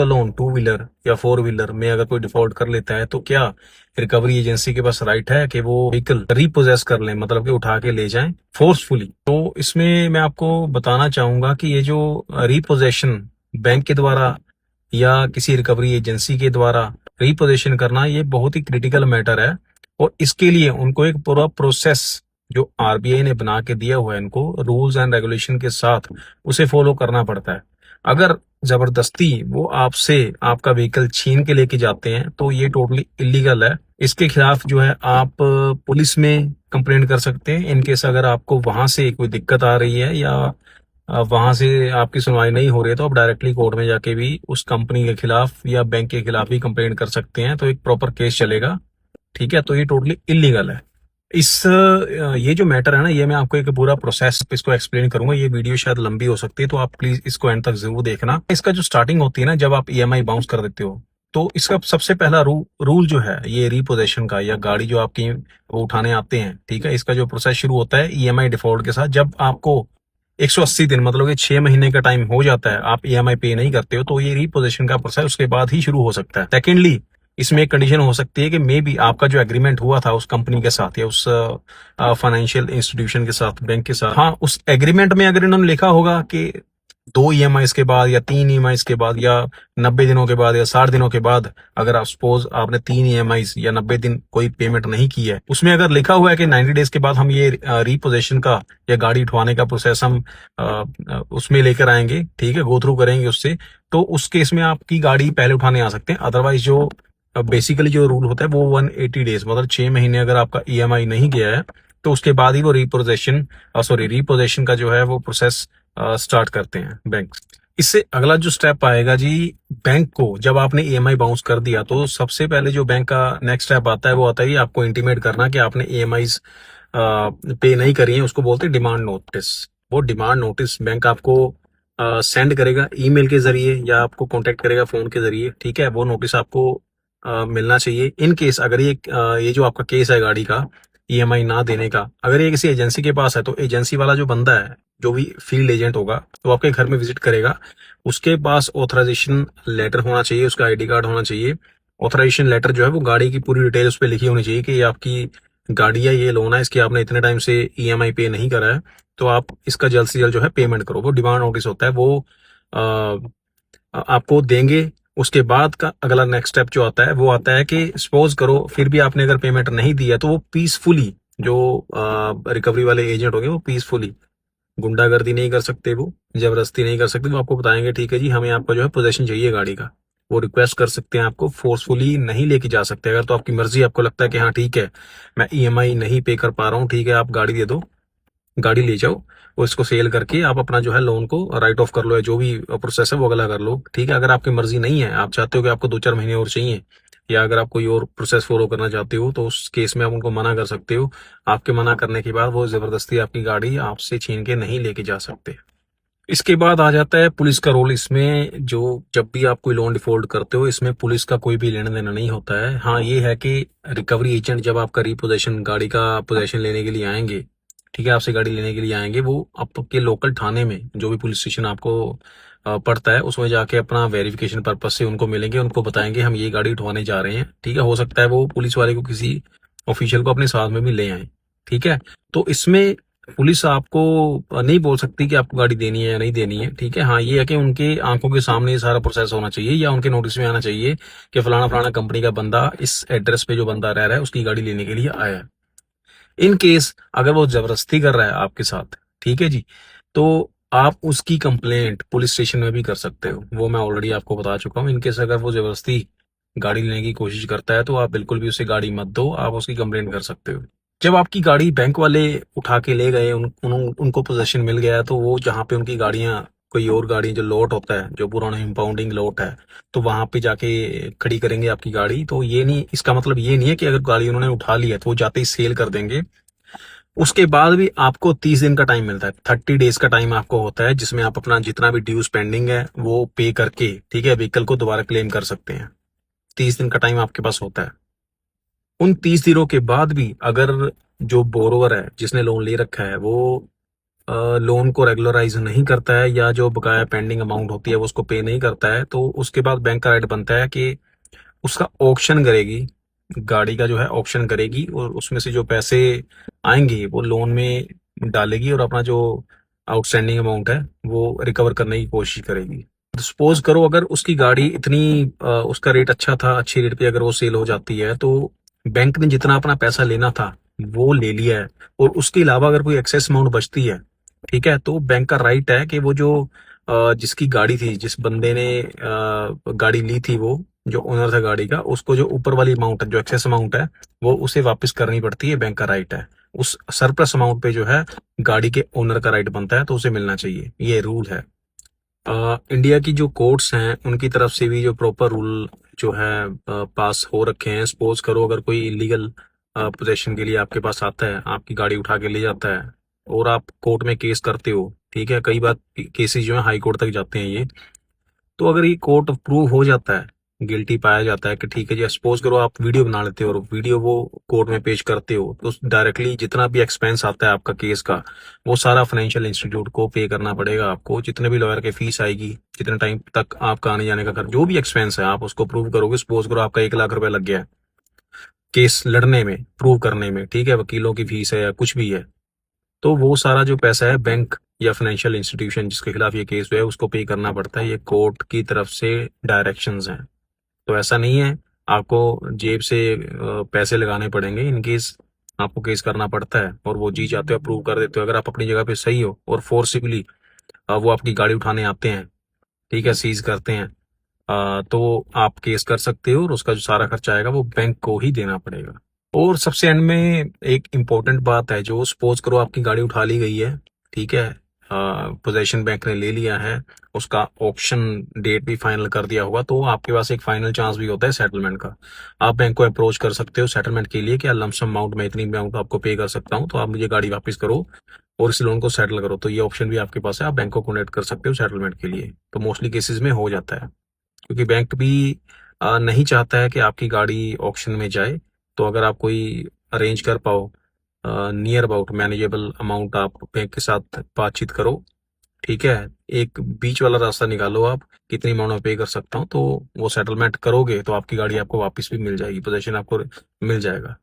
Loan two wheeler या four wheeler में अगर कोई डिफॉल्ट कर लेता है तो क्या रिकवरी एजेंसी के पास राइट है कि वो व्हीकल रिपोजेस कर लें, मतलब कि उठा के ले जाएं फोर्सफुली। तो इसमें मैं आपको बताना चाहूंगा कि ये जो रिपोजेशन बैंक के द्वारा या किसी रिकवरी एजेंसी के द्वारा रिपोजेशन करना, ये बहुत ही क्रिटिकल मैटर है। और इसके लिए उनको एक पूरा प्रोसेस जो आरबीआई ने बना के दिया हुआ है, इनको रूल्स एंड रेगुलेशन के साथ उसे फॉलो करना पड़ता है। अगर जबरदस्ती वो आपसे आपका व्हीकल छीन के लेके जाते हैं तो ये टोटली इलीगल है। इसके खिलाफ जो है आप पुलिस में कंप्लेंट कर सकते हैं। इनकेस अगर आपको वहां से कोई दिक्कत आ रही है या वहां से आपकी सुनवाई नहीं हो रही है तो आप डायरेक्टली कोर्ट में जाके भी उस कंपनी के खिलाफ या बैंक के खिलाफ भी कंप्लेंट कर सकते हैं, तो एक प्रॉपर केस चलेगा। ठीक है, तो ये टोटली इलीगल है। ये जो मैटर है ना, ये मैं आपको एक पूरा प्रोसेस इसको एक्सप्लेन करूंगा। ये वीडियो शायद लंबी हो सकती है, तो आप प्लीज इसको एंड तक जरूर देखना। इसका जो स्टार्टिंग होती है ना, जब आप ईएमआई बाउंस कर देते हो, तो इसका सबसे पहला रूल जो है ये रिपोजेशन का, या गाड़ी जो आपकी वो उठाने आते हैं, ठीक है, इसका जो प्रोसेस शुरू होता है ईएमआई डिफॉल्ट के साथ। जब आपको 180 दिन मतलब कि 6 महीने का टाइम हो जाता है, आप ईएमआई पे नहीं करते हो, तो ये रिपोजेशन का प्रोसेस उसके बाद ही शुरू हो सकता है। सेकेंडली, इसमें एक कंडीशन हो सकती है कि मे बी आपका जो एग्रीमेंट हुआ था उस कंपनी के साथ या उस फाइनेंशियल इंस्टीट्यूशन के साथ, बैंक के साथ, हाँ, उस एग्रीमेंट में अगर इन्होंने लिखा होगा कि 2 ईएमआई के बाद या 3 ईएमआई के बाद या 90 दिनों के बाद या 60 दिनों के बाद, अगर आप सपोज आपने 3 ईएमआई या 90 दिन कोई पेमेंट नहीं की है, उसमें अगर लिखा हुआ है कि 90 डेज के बाद हम ये रिपोजेशन का या गाड़ी उठवाने का प्रोसेस हम उसमें लेकर आएंगे, ठीक है, गो थ्रू करेंगे उससे, तो उस केस में आपकी गाड़ी पहले उठाने आ सकते हैं। अदरवाइज जो बेसिकली जो रूल होता है वो 180 डेज, मतलब 6 महीने अगर आपका ईएमआई नहीं गया है तो उसके बाद ही वो रिपोजेशन का जो है वो प्रोसेस स्टार्ट करते हैं बैंक। इससे अगला जो स्टेप आएगा जी, बैंक को जब आपने ईएमआई बाउंस कर दिया तो सबसे पहले जो बैंक का नेक्स्ट स्टेप आता है वो आता है आपको इंटीमेट करना कि आपने ईएमआई पे नहीं करी है। उसको बोलते हैं डिमांड नोटिस। वो डिमांड नोटिस बैंक आपको सेंड करेगा ईमेल के जरिए या आपको कांटेक्ट करेगा फोन के जरिए, ठीक है। वो नोटिस आपको मिलना चाहिए। इन केस अगर ये जो आपका केस है गाड़ी का ईएमआई ना देने का, अगर ये किसी एजेंसी के पास है तो एजेंसी वाला जो बंदा है, जो भी फील्ड एजेंट होगा, तो आपके घर में विजिट करेगा। उसके पास ऑथराइजेशन लेटर होना चाहिए, उसका आईडी कार्ड होना चाहिए। ऑथराइजेशन लेटर जो है वो गाड़ी की पूरी डिटेल उस पर लिखी होनी चाहिए कि ये आपकी गाड़ी है, ये लोन है, इसकी आपने इतने टाइम से ईएमआई पे नहीं करा है, तो आप इसका जल्द से जल्द जो है पेमेंट करो। वो डिमांड नोटिस होता है, वो आपको देंगे। उसके बाद का अगला नेक्स्ट स्टेप जो आता है वो आता है कि सपोज करो फिर भी आपने अगर पेमेंट नहीं दिया तो वो पीसफुली, जो रिकवरी वाले एजेंट होंगे वो पीसफुली, गुंडागर्दी नहीं कर सकते, वो जबरदस्ती नहीं कर सकते। वो आपको बताएंगे ठीक है जी, हमें आपका जो है पोजेशन चाहिए गाड़ी का। वो रिक्वेस्ट कर सकते हैं, आपको फोर्सफुली नहीं लेके जा सकते। अगर तो आपकी मर्जी, आपको लगता है कि हाँ ठीक है मैं ईएमआई नहीं पे कर पा रहा हूँ, ठीक है आप गाड़ी दे दो, गाड़ी ले जाओ, और इसको सेल करके आप अपना जो है लोन को राइट ऑफ कर लो, या जो भी प्रोसेस है वो अगला कर लो, ठीक है। अगर आपकी मर्जी नहीं है, आप चाहते हो कि आपको 2-4 महीने और चाहिए, या अगर आप कोई और प्रोसेस फॉलो करना चाहते हो, तो उस केस में आप उनको मना कर सकते हो। आपके मना करने के बाद वो जबरदस्ती आपकी गाड़ी आपसे छीन के नहीं लेके जा सकते। इसके बाद आ जाता है पुलिस का रोल इसमें। जो जब भी आप कोई लोन डिफॉल्ट करते हो, इसमें पुलिस का कोई भी लेना देना नहीं होता है। हाँ ये है कि रिकवरी एजेंट जब आपका रिपोजेशन, गाड़ी का पोजेशन लेने के लिए आएंगे, ठीक है, आपसे गाड़ी लेने के लिए आएंगे, वो आपके लोकल थाने में जो भी पुलिस स्टेशन आपको पड़ता है उसमें जाके अपना वेरिफिकेशन पर्पज से उनको मिलेंगे, उनको बताएंगे हम ये गाड़ी उठवाने जा रहे हैं, ठीक है। हो सकता है वो पुलिस वाले को, किसी ऑफिशियल को अपने साथ में भी ले आए, ठीक है। तो इसमें पुलिस आपको नहीं बोल सकती कि आपको गाड़ी देनी है या नहीं देनी है, ठीक है। हाँ ये है कि उनके आंखों के सामने ये सारा प्रोसेस होना चाहिए, या उनके नोटिस में आना चाहिए कि फलाना फलाना कंपनी का बंदा इस एड्रेस पे जो बंदा रह रहा है उसकी गाड़ी लेने के लिए आया है। इन केस अगर वो जबरदस्ती कर रहा है आपके साथ, ठीक है जी, तो आप उसकी कंप्लेंट पुलिस स्टेशन में भी कर सकते हो। वो मैं ऑलरेडी आपको बता चुका हूँ। इनकेस अगर वो जबरदस्ती गाड़ी लेने की कोशिश करता है तो आप बिल्कुल भी उसे गाड़ी मत दो, आप उसकी कंप्लेंट कर सकते हो। जब आपकी गाड़ी बैंक वाले उठा के ले गए, उनको पोजेशन मिल गया, तो वो जहाँ पे उनकी गाड़ियां, कोई और गाड़ी जो लॉट होता है, जो पुराना इंपाउंडिंग लॉट है, तो वहां पे जाके खड़ी करेंगे आपकी गाड़ी। तो ये नहीं, इसका मतलब ये नहीं है कि अगर गाड़ी उन्होंने उठा ली है तो वो जाते ही सेल कर देंगे। उसके बाद भी आपको 30 दिन का टाइम मिलता है, 30 डेज का टाइम आपको होता है, जिसमें आप अपना जितना भी ड्यूज पेंडिंग है वो पे करके, ठीक है, व्हीकल को दोबारा क्लेम कर सकते हैं। 30 दिन का टाइम आपके पास होता है। उन 30 दिनों के बाद भी अगर जो बोरोवर है, जिसने लोन ले रखा है, वो लोन को रेगुलराइज नहीं करता है या जो बकाया पेंडिंग अमाउंट होती है वो उसको पे नहीं करता है, तो उसके बाद बैंक का राइट बनता है कि उसका ऑक्शन करेगी, गाड़ी का जो है ऑक्शन करेगी, और उसमें से जो पैसे आएंगे वो लोन में डालेगी और अपना जो आउटस्टैंडिंग अमाउंट है वो रिकवर करने की कोशिश करेगी। सपोज करो अगर उसकी गाड़ी इतनी उसका रेट अच्छा था, अच्छी रेट पे अगर वो सेल हो जाती है, तो बैंक ने जितना अपना पैसा लेना था वो ले लिया है, और उसके अलावा अगर कोई एक्सेस अमाउंट बचती है, ठीक है, तो बैंक का राइट है कि वो जो जिसकी गाड़ी थी, जिस बंदे ने गाड़ी ली थी, वो जो ओनर था गाड़ी का, उसको जो ऊपर वाली अमाउंट है, जो एक्सेस अमाउंट है, वो उसे वापस करनी पड़ती है। बैंक का राइट है, उस सरप्लस अमाउंट पे जो है गाड़ी के ओनर का राइट बनता है, तो उसे मिलना चाहिए, ये रूल है। इंडिया की जो कोर्ट्स हैं उनकी तरफ से भी जो प्रॉपर रूल जो है पास हो रखे हैं। सपोज करो अगर कोई इलीगल पोजेशन के लिए आपके पास आता है, आपकी गाड़ी उठा के ले जाता है, और आप कोर्ट में केस करते हो, ठीक है, कई बार केसेस जो है हाई कोर्ट तक जाते हैं ये, तो अगर ये कोर्ट प्रूव हो जाता है, गिल्टी पाया जाता है कि ठीक है जी, सपोज करो आप वीडियो बना लेते हो और वीडियो वो कोर्ट में पेश करते हो, तो डायरेक्टली जितना भी एक्सपेंस आता है आपका केस का, वो सारा फाइनेंशियल इंस्टीट्यूट को पे करना पड़ेगा आपको। जितने भी लॉयर की फीस आएगी, जितने टाइम तक आपका आने जाने का खर्च, जो भी एक्सपेंस है, आप उसको प्रूव करोगे। सपोज करो आपका 1 लाख रुपए लग गया है केस लड़ने में, प्रूव करने में, ठीक है, वकीलों की फीस है या कुछ भी है, तो वो सारा जो पैसा है बैंक या फाइनेंशियल इंस्टीट्यूशन जिसके खिलाफ ये केस हुआ है उसको पे करना पड़ता है। ये कोर्ट की तरफ से डायरेक्शंस हैं, तो ऐसा नहीं है आपको जेब से पैसे लगाने पड़ेंगे इन केस आपको केस करना पड़ता है, और वो जी जाते हो, अप्रूव कर देते हो। अगर आप अपनी जगह पे सही हो और फोर्सिबली वो आपकी गाड़ी उठाने आते हैं, ठीक है, सीज करते हैं, तो आप केस कर सकते हो, और उसका जो सारा खर्चा आएगा वो बैंक को ही देना पड़ेगा। और सबसे एंड में एक इम्पोर्टेंट बात है, जो सपोज करो आपकी गाड़ी उठा ली गई है, ठीक है, पोजेशन बैंक ने ले लिया है, उसका ऑप्शन डेट भी फाइनल कर दिया होगा, तो आपके पास एक फाइनल चांस भी होता है सेटलमेंट का। आप बैंक को अप्रोच कर सकते हो सेटलमेंट के लिए कि लमसम अमाउंट में इतनी अमाउंट आपको पे कर सकता हूँ, तो आप मुझे गाड़ी वापस करो और इस लोन को सेटल करो। तो ये ऑप्शन भी आपके पास है, आप बैंक को कॉन्टेक्ट कर सकते हो सेटलमेंट के लिए। तो मोस्टली केसेस में हो जाता है, क्योंकि बैंक भी नहीं चाहता है कि आपकी गाड़ी ऑक्शन में जाए। तो अगर आप कोई अरेंज कर पाओ नियर अबाउट मैनेजेबल अमाउंट, आप बैंक के साथ बातचीत करो, ठीक है, एक बीच वाला रास्ता निकालो, आप कितनी अमाउंट में पे कर सकता हूँ, तो वो सेटलमेंट करोगे तो आपकी गाड़ी आपको वापस भी मिल जाएगी, पोजेशन आपको मिल जाएगा।